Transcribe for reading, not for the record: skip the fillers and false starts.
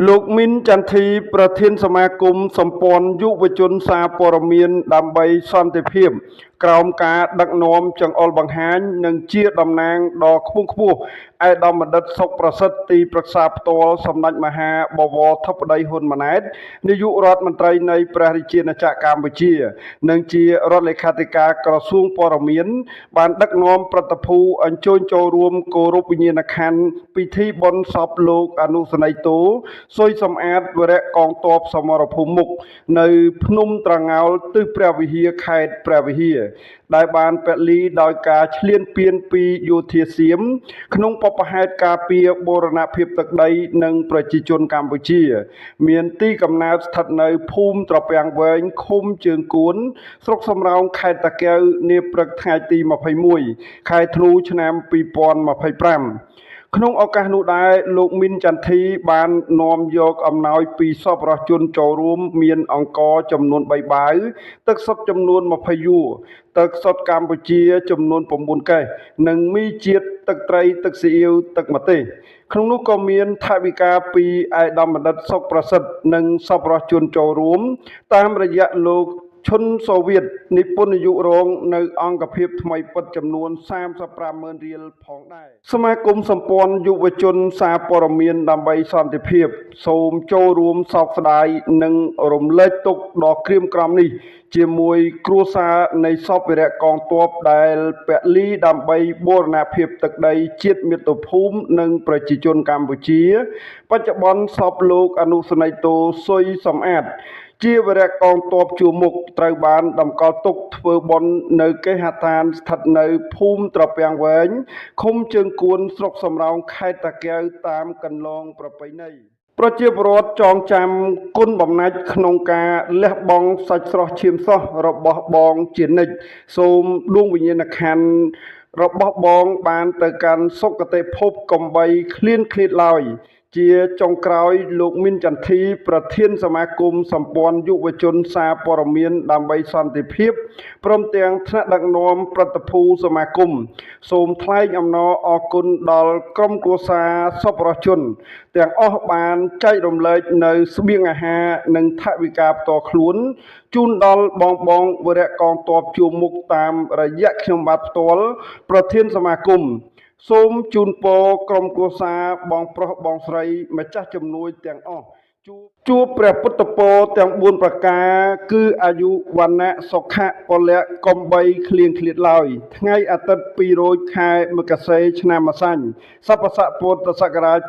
លោកមីនចន្ទធីប្រធានសមាគមសម្ព័ន្ធយុវជនសារព័ត៌មានដើម្បីសន្តិភាពក្រោមការដឹកនាំចង្អុលបង្ហាញនិងជាតំណាងដ៏ខ្ពង់ខ្ពស់ឯកឧត្តមបណ្ឌិតសុកប្រសិទ្ធទីប្រឹក្សាផ្ទាល់សម្ដេចមហាបវរធិបតីហ៊ុនម៉ាណែតនាយករដ្ឋមន្ត្រីនៃព្រះរាជាណាចក្រកម្ពុជានិងជារដ្ឋលេខាធិការក្រសួងព័ត៌មានបានដឹកនាំព្រឹទ្ធភូអញ្ជើញចូលរួមគោរពវិញ្ញាណក្ខន្ធពិធីបុណ្យសពលោកអនុសេនីយ៍តូសុយសំអាតវរៈកងទ័ពសមរភូមិមុខនៅភ្នំត្រងោលទិសព្រះវិហារខេត្តព្រះវិហារដែលបានពលីដោយការឈ្លានពានពីយោធាសៀមក្នុងបបហេតុការពារបូរណភាពទឹកដីនិងប្រជាជនកម្ពុជាមានទីកំណើតស្ថិតនៅភូមិត្រពាំងវែងឃុំជើងគួនស្រុកសំរោងខេត្តតាកែវនាព្រឹកថ្ងៃទី21ខែធ្នូឆ្នាំ2025ក្នុងឱកាសនោះដែរលោកមីនចន្ទធីបាននាំយកអំណោយពីសប្បុរសជនចូលរួមមានអង្ករចំនួន3បាវទឹកសុទ្ធចំនួន20យួរទឹកសុទ្ធកម្ពុជាចំនួន9កេសនិងមីជាតិទឹកត្រីទឹកស៊ីអ៊ីវទឹកម្ទេសក្នុងនោះក៏មានថវិកាពីឯកឧត្តមបណ្ឌិតសុកប្រសិទ្ធនិងសប្បុរសជនចូលរួមតាមរយៈលោកឈុនសូវៀតនិពន្ធនាយករងនៅអង្គភាពថ្មីពិតចំនួន350000រៀលផងដែរសមាគមសម្ព័ន្ធយុវជនសារព័ត៌មានដើម្បីសន្តិភាពសូមចូលរួមសោកស្ដាយនិងរំលែកទុក្ខដ៏ក្រៀមក្រំនេះជាមួយគ្រួសារនៃសពវីរៈកងទ័ពដែលពលីដើម្បីបូរណភាពទឹកដីជាតិមាតុភូមិនិងប្រជាជនកម្ពុជាបច្ចុប្បន្នសពលោកអនុសេនីយ៍តូសុយសំអាតជាវីរៈកងទ័ពជួរមុខត្រូវបានតម្កល់ទុកធ្វើបុណ្យនៅគេហដ្ឋានស្ថិតនៅភូមិត្រពាំងវែងឃុំជើងគួនស្រុកសំរោងខេត្តតាកែវតាមកន្លងប្រពៃណីប្រជាពលរដ្ឋចងចាំគុណបំណាច់ក្នុងការលះបង់សាច់ស្រស់ឈាមសោះរបស់បងជានិច្ចសូមដួងវិញ្ញាណក្ខន្ធរបស់បងបានទៅកាន់សុគតិភពកំបីឃ្លានឃ្លាតឡើយជាចុងក្រោយលោកមីនចន្ទធីប្រធានសមាគមសម្ព័ន្ធយុវជនសារព័ត៌មានដើម្បីសន្តិភាពព្រមទាំងថ្នាក់ដឹកនាំព្រឹទ្ធភូសមាគមសូមថ្លែងអំណរអគុណដល់ក្រុមគ្រួសារសប្បុរសជនទាំងអស់បានចែករំលែកនៅស្បៀងអាហារនិងថវិកាផ្ទាល់ខ្លួនជូនដល់បងវីរៈកងទ័ពជួរមុខតាមរយៈខ្ញុំបាទផ្ទាល់ប្រធានសមាគមសូមជូនពរក្រុមគ្រួសារបងប្រុសបងស្រីម្ចាស់ជំនួយទាំងអស់ជួបព្រះពុទ្ធពរទាំង4ប្រការគឺអាយុវណ្ណៈសុខៈពលៈកំបីឃ្លៀងឃ្លាតឡើយថ្ងៃអាទិត្យ2រោចខែមករាឆ្នាំម្សាញ់សព្វស័ក្តិពុទ្ធសករាជ2569